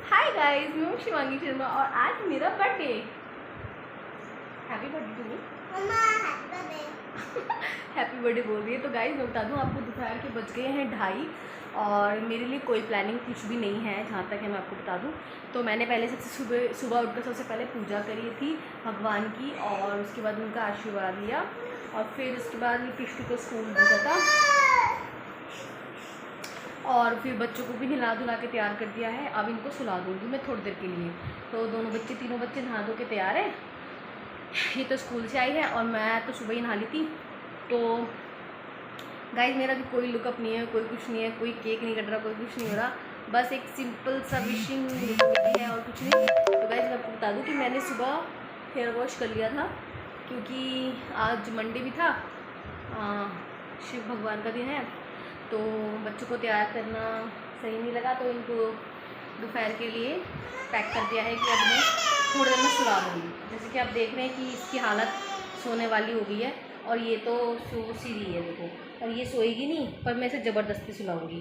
Hi guys, मैं हूँ शिवांगी शर्मा और आज मेरा birthday. Happy birthday to me. मम्मा हैप्पी बर्थडे। हैप्पी बर्थडे बोल रही है। तो गाइस मैं बता दूँ आपको, दोपहर के बज गए हैं 2:30 और मेरे लिए कोई प्लानिंग कुछ भी नहीं है जहाँ तक है मैं आपको बता दूँ। तो मैंने पहले सबसे सुबह उठकर सबसे पहले पूजा करी थी भगवान की और उसके बाद उनका आशीर्वाद लिया और फिर उसके बाद पिष्टू को स्कूल भेजा था और फिर बच्चों को भी नहला धुला के तैयार कर दिया है। अब इनको सुला दूँगी मैं थोड़ी देर के लिए। तो तीनों बच्चे नहा धो के तैयार है। ये तो स्कूल से आई है और मैं तो सुबह ही नहा ली थी। तो गाइस मेरा भी कोई लुकअप नहीं है, कोई कुछ नहीं है, कोई केक नहीं कट रहा, कोई कुछ नहीं हो रहा, बस एक सिंपल सा विशिंग मिली है और कुछ नहीं। तो गाइस मैं आपको बता दूँ कि मैंने सुबह हेयर वॉश कर लिया था क्योंकि आज मंडे भी था, शिव भगवान का दिन है। तो बच्चों को तैयार करना सही नहीं लगा तो इनको दोपहर के लिए पैक कर दिया है कि अब मैं थोड़ी देर में सुला दूँगी। जैसे कि आप देख रहे हैं कि इसकी हालत सोने वाली हो गई है और ये तो सो सी रही है देखो, और ये सोएगी नहीं पर मैं इसे ज़बरदस्ती सुलाऊंगी।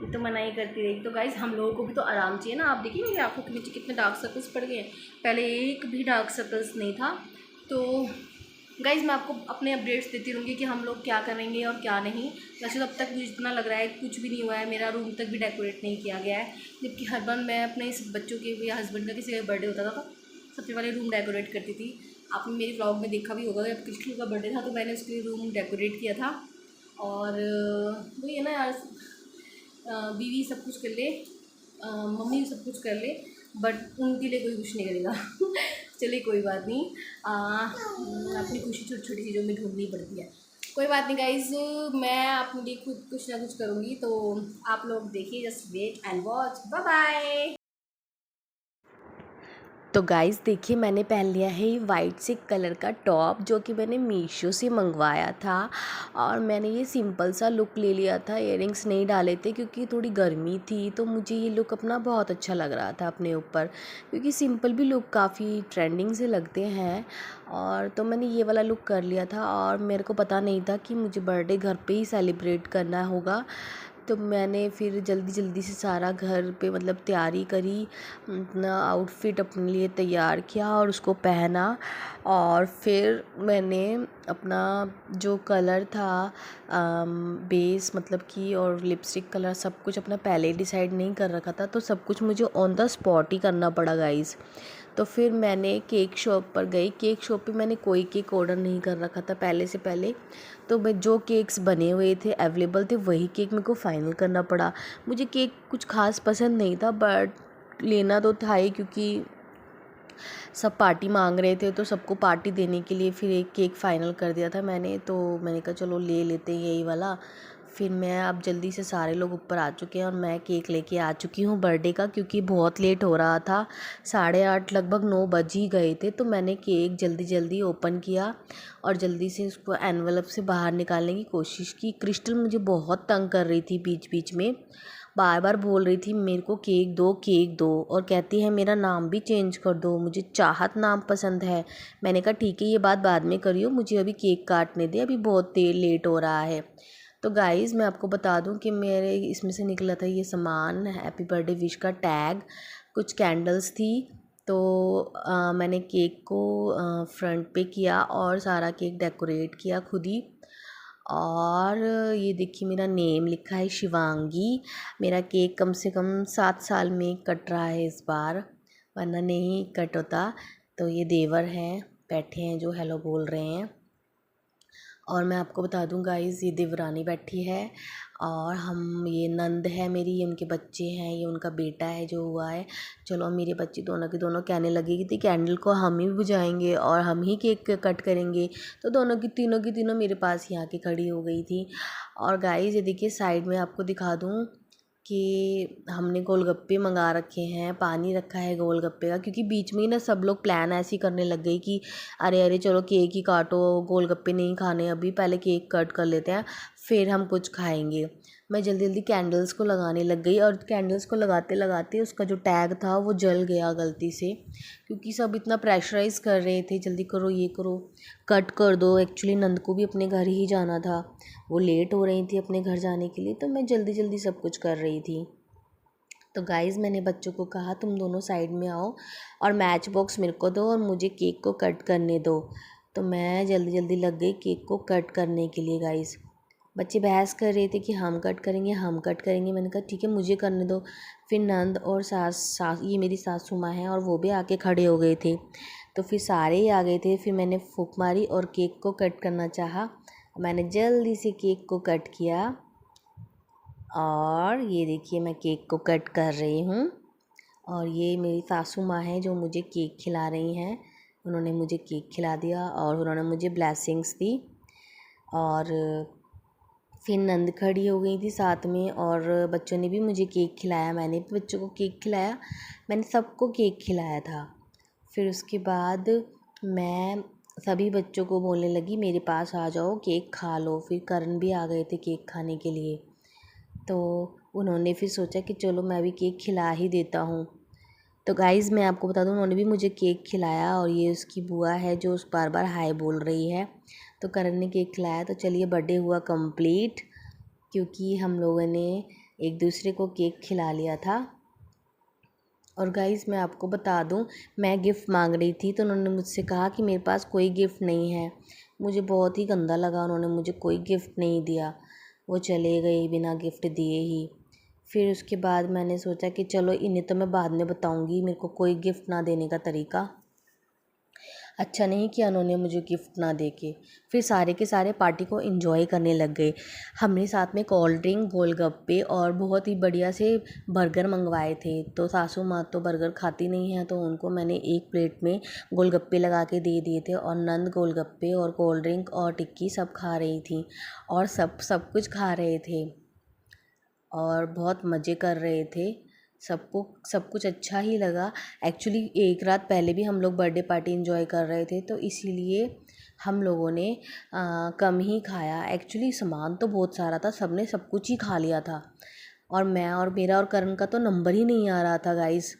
ये तो मना ही करती रहेगी। तो गाइज़ हम लोगों को भी तो आराम चाहिए ना। आप देखिए मेरी आँखों के नीचे कितने डार्क सर्कल्स पड़ गए हैं, पहले एक भी डार्क सर्कल्स नहीं था। तो गाइज़ मैं आपको अपने अपडेट्स देती रहूँगी कि हम लोग क्या करेंगे और क्या नहीं। वैसे तो अब तक मुझे इतना लग रहा है कुछ भी नहीं हुआ है, मेरा रूम तक भी डेकोरेट नहीं किया गया है। जबकि हर बार मैं अपने इस बच्चों के या हस्बैंड का किसी का बर्थडे होता था तो सबसे पहले रूम डेकोरेट करती थी। आपने मेरी व्लॉग में देखा भी होगा, जब कृष्ण का बर्थडे था तो मैंने उसके लिए रूम डेकोरेट किया था। और वही है ना यार, बीवी सब कुछ कर ले, मम्मी सब कुछ कर ले, बट उनके लिए कोई कुछ नहीं करेगा। चलिए कोई बात नहीं, अपनी खुशी छोटी छोटी चीज़ों में ढूंढनी पड़ती है। कोई बात नहीं गाइज, मैं अपने लिए खुद कुछ ना कुछ करूँगी। तो आप लोग देखिए, just wait and watch. Bye bye. तो गाइस देखिए मैंने पहन लिया है ये वाइट से कलर का टॉप जो कि मैंने मीशो से मंगवाया था। और मैंने ये सिंपल सा लुक ले लिया था, इयररिंग्स नहीं डाले थे क्योंकि थोड़ी गर्मी थी। तो मुझे ये लुक अपना बहुत अच्छा लग रहा था अपने ऊपर, क्योंकि सिंपल भी लुक काफ़ी ट्रेंडिंग से लगते हैं। और तो मैंने ये वाला लुक कर लिया था और मेरे को पता नहीं था कि मुझे बर्थडे घर पे ही सेलिब्रेट करना होगा। तो मैंने फिर जल्दी जल्दी से सारा घर पे मतलब तैयारी करी, अपना आउटफिट अपने लिए तैयार किया और उसको पहना। और फिर मैंने अपना जो कलर था बेस मतलब कि और लिपस्टिक कलर सब कुछ अपना पहले डिसाइड नहीं कर रखा था, तो सब कुछ मुझे ऑन द स्पॉट ही करना पड़ा गाइस। तो फिर मैंने केक शॉप पर गई। केक शॉप पे मैंने कोई केक ऑर्डर नहीं कर रखा था पहले से पहले, तो मैं जो केक्स बने हुए थे अवेलेबल थे वही केक मेरे को फ़ाइनल करना पड़ा। मुझे केक कुछ खास पसंद नहीं था बट लेना तो था ही, क्योंकि सब पार्टी मांग रहे थे तो सबको पार्टी देने के लिए फिर एक केक फ़ाइनल कर दिया था मैंने। तो मैंने कहा चलो ले लेते हैं यही वाला। फिर मैं अब जल्दी से सारे लोग ऊपर आ चुके हैं और मैं केक लेके आ चुकी हूँ बर्थडे का, क्योंकि बहुत लेट हो रहा था, 8:30 लगभग 9 बज ही गए थे। तो मैंने केक जल्दी जल्दी ओपन किया और जल्दी से उसको एनवलप से बाहर निकालने की कोशिश की। क्रिस्टल मुझे बहुत तंग कर रही थी, बीच बीच में बार बार बोल रही थी मेरे को केक दो, और कहती है मेरा नाम भी चेंज कर दो, मुझे चाहत नाम पसंद है। मैंने कहा ठीक है ये बात बाद में करियो, मुझे अभी केक काटने दे, अभी बहुत देर लेट हो रहा है। तो गाइज़ मैं आपको बता दूं कि मेरे इसमें से निकला था ये सामान, हैप्पी बर्थडे विश का टैग, कुछ कैंडल्स थी। तो मैंने केक को फ्रंट पे किया और सारा केक डेकोरेट किया खुद ही। और ये देखिए मेरा नेम लिखा है शिवांगी। मेरा केक कम से कम 7 साल में कट रहा है इस बार, वरना नहीं कट होता। तो ये देवर हैं बैठे हैं जो हेलो बोल रहे हैं। और मैं आपको बता दूं गाइज़, ये देवरानी बैठी है और हम ये नंद है मेरी, ये उनके बच्चे हैं, ये उनका बेटा है जो हुआ है। चलो मेरे बच्चे दोनों के दोनों कहने लगे कि कैंडल को हम ही बुझाएंगे और हम ही केक कट करेंगे। तो दोनों की तीनों मेरे पास ही आके खड़ी हो गई थी। और गाइज़ ये देखिए साइड में आपको दिखा दूँ कि हमने गोलगप्पे मंगा रखे हैं, पानी रखा है गोलगप्पे का, क्योंकि बीच में ही ना सब लोग प्लान ऐसे ही करने लग गई कि अरे अरे चलो केक ही काटो, गोलगप्पे नहीं खाने अभी, पहले केक कट कर लेते हैं फिर हम कुछ खाएंगे। मैं जल्दी जल्दी कैंडल्स को लगाने लग गई और कैंडल्स को लगाते लगाते उसका जो टैग था वो जल गया गलती से, क्योंकि सब इतना प्रेशराइज़ कर रहे थे जल्दी करो ये करो कट कर दो। एक्चुअली नंद को भी अपने घर ही जाना था, वो लेट हो रही थी अपने घर जाने के लिए, तो मैं जल्दी जल्दी सब कुछ कर रही थी। तो गाइज़ मैंने बच्चों को कहा तुम दोनों साइड में आओ और मैच बॉक्स मेरे को दो और मुझे केक को कट करने दो। तो मैं जल्दी जल्दी लग गई केक को कट करने के लिए। गाइज़ बच्चे बहस कर रहे थे कि हम कट करेंगे हम कट करेंगे। मैंने कहा ठीक है मुझे करने दो। फिर नंद और सास ये मेरी सासू माँ हैं और वो भी आके खड़े हो गए थे। तो फिर सारे ही आ गए थे। फिर मैंने फूंक मारी और केक को कट करना चाहा। मैंने जल्दी से केक को कट किया और ये देखिए मैं केक को कट कर रही हूँ। और ये मेरी सासू माँ हैं जो मुझे केक खिला रही हैं। उन्होंने मुझे केक खिला दिया और उन्होंने मुझे ब्लेसिंग्स दी। और फिर नंद खड़ी हो गई थी साथ में और बच्चों ने भी मुझे केक खिलाया। मैंने भी बच्चों को केक खिलाया। मैंने सबको केक खिलाया था। फिर उसके बाद मैं सभी बच्चों को बोलने लगी मेरे पास आ जाओ केक खा लो। फिर करण भी आ गए थे केक खाने के लिए। तो उन्होंने फिर सोचा कि चलो मैं भी केक खिला ही देता हूँ। तो गाइज़ मैं आपको बता दूँ उन्होंने भी मुझे केक खिलाया और ये उसकी बुआ है जो उस बार बार हाय बोल रही है। तो करण ने केक खिलाया। तो चलिए बर्थडे हुआ कंप्लीट क्योंकि हम लोगों ने एक दूसरे को केक खिला लिया था। और गाइज़ मैं आपको बता दूँ मैं गिफ़्ट मांग रही थी तो उन्होंने मुझसे कहा कि मेरे पास कोई गिफ़्ट नहीं है। मुझे बहुत ही गंदा लगा, उन्होंने मुझे कोई गिफ़्ट नहीं दिया। वो चले गए बिना गिफ्ट दिए ही। फिर उसके बाद मैंने सोचा कि चलो इन्हें तो मैं बाद में बताऊंगी मेरे को कोई गिफ्ट ना देने का तरीका। अच्छा नहीं किया उन्होंने मुझे गिफ्ट ना दे के। फिर सारे के सारे पार्टी को एंजॉय करने लग गए। हमने साथ में कोल्ड ड्रिंक, गोलगप्पे और बहुत ही बढ़िया से बर्गर मंगवाए थे। तो सासू माँ तो बर्गर खाती नहीं है तो उनको मैंने एक प्लेट में गोलगप्पे लगा के दे दिए थे और नंद गोलगप्पे और कोल्ड ड्रिंक और टिक्की सब खा रही थी और सब कुछ खा रहे थे और बहुत मज़े कर रहे थे। सबको सब कुछ अच्छा ही लगा। एक्चुअली एक रात पहले भी हम लोग बर्थडे पार्टी एंजॉय कर रहे थे तो इसीलिए हम लोगों ने कम ही खाया। एक्चुअली सामान तो बहुत सारा था, सबने सब कुछ ही खा लिया था और मैं और मेरा और करण का तो नंबर ही नहीं आ रहा था। गाइस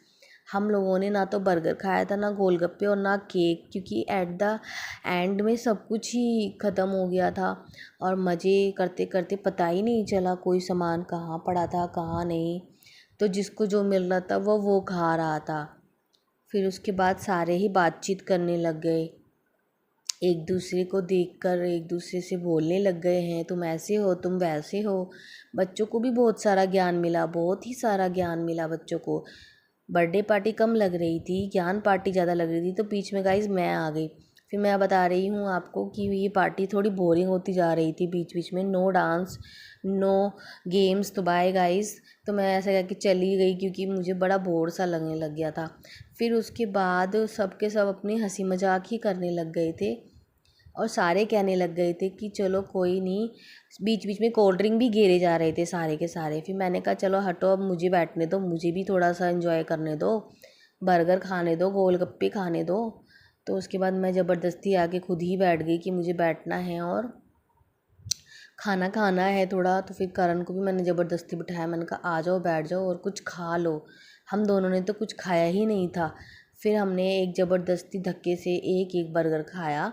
हम लोगों ने ना तो बर्गर खाया था, ना गोलगप्पे और ना केक, क्योंकि एट द एंड में सब कुछ ही ख़त्म हो गया था और मज़े करते करते पता ही नहीं चला कोई सामान कहाँ पड़ा था कहाँ नहीं। तो जिसको जो मिल रहा था वो खा रहा था। फिर उसके बाद सारे ही बातचीत करने लग गए, एक दूसरे को देखकर एक दूसरे से बोलने लग गए हैं तुम ऐसे हो तुम वैसे हो। बच्चों को भी बहुत सारा ज्ञान मिला, बहुत ही सारा ज्ञान मिला बच्चों को। बर्थडे पार्टी कम लग रही थी, ज्ञान पार्टी ज़्यादा लग रही थी। तो बीच में गाइज मैं आ गई। फिर मैं बता रही हूँ आपको कि ये पार्टी थोड़ी बोरिंग होती जा रही थी। बीच बीच में नो डांस नो गेम्स तो बाय गाइज। तो मैं ऐसा करके चली गई क्योंकि मुझे बड़ा बोर सा लगने लग गया था। फिर उसके बाद सब के सब अपनी हंसी मजाक ही करने लग गए थे और सारे कहने लग गए थे कि चलो कोई नहीं। बीच बीच में कोल्ड ड्रिंक भी घेरे जा रहे थे सारे के सारे। फिर मैंने कहा चलो हटो अब मुझे बैठने दो, मुझे भी थोड़ा सा एंजॉय करने दो, बर्गर खाने दो, गोलगप्पे खाने दो। तो उसके बाद मैं ज़बरदस्ती आके खुद ही बैठ गई कि मुझे बैठना है और खाना खाना है थोड़ा। तो फिर करण को भी मैंने ज़बरदस्ती बिठाया, मैंने कहा आ जाओ बैठ जाओ और कुछ खा लो। हम दोनों ने तो कुछ खाया ही नहीं था। फिर हमने एक ज़बरदस्ती धक्के से एक एक बर्गर खाया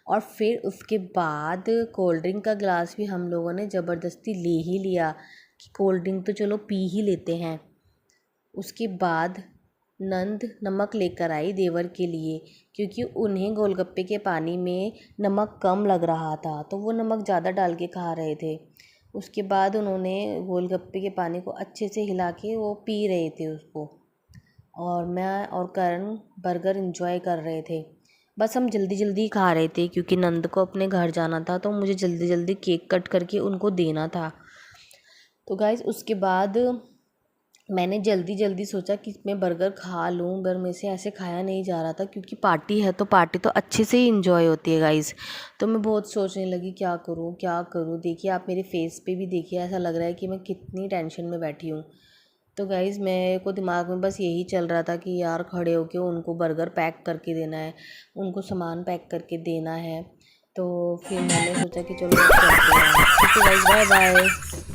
और फिर उसके बाद कोल्ड ड्रिंक का गिलास भी हम लोगों ने ज़बरदस्ती ले ही लिया कि कोल्ड ड्रिंक तो चलो पी ही लेते हैं। उसके बाद नंद नमक लेकर आई देवर के लिए, क्योंकि उन्हें गोलगप्पे के पानी में नमक कम लग रहा था तो वो नमक ज़्यादा डाल के खा रहे थे। उसके बाद उन्होंने गोलगप्पे के पानी को अच्छे से हिला के वो पी रहे थे उसको, और मैं और करण बर्गर एंजॉय कर रहे थे। बस हम जल्दी जल्दी खा रहे थे क्योंकि नंद को अपने घर जाना था तो मुझे जल्दी जल्दी केक कट करके उनको देना था। तो गाइज़ उसके बाद मैंने जल्दी जल्दी सोचा कि मैं बर्गर खा लूँ, पर मेरे से ऐसे खाया नहीं जा रहा था क्योंकि पार्टी है तो पार्टी तो अच्छे से ही इंजॉय होती है गाइज़। तो मैं बहुत सोचने लगी क्या करूँ क्या करूँ। देखिए आप मेरे फेस पे भी देखिए, ऐसा लग रहा है कि मैं कितनी टेंशन में बैठी हूँ। तो गाइज़ मेरे को दिमाग में बस यही चल रहा था कि यार खड़े होके उनको बर्गर पैक करके देना है, उनको सामान पैक करके देना है। तो फिर मैंने सोचा कि चलो करते हैं। ठीक है गाइज़, बाय बाय।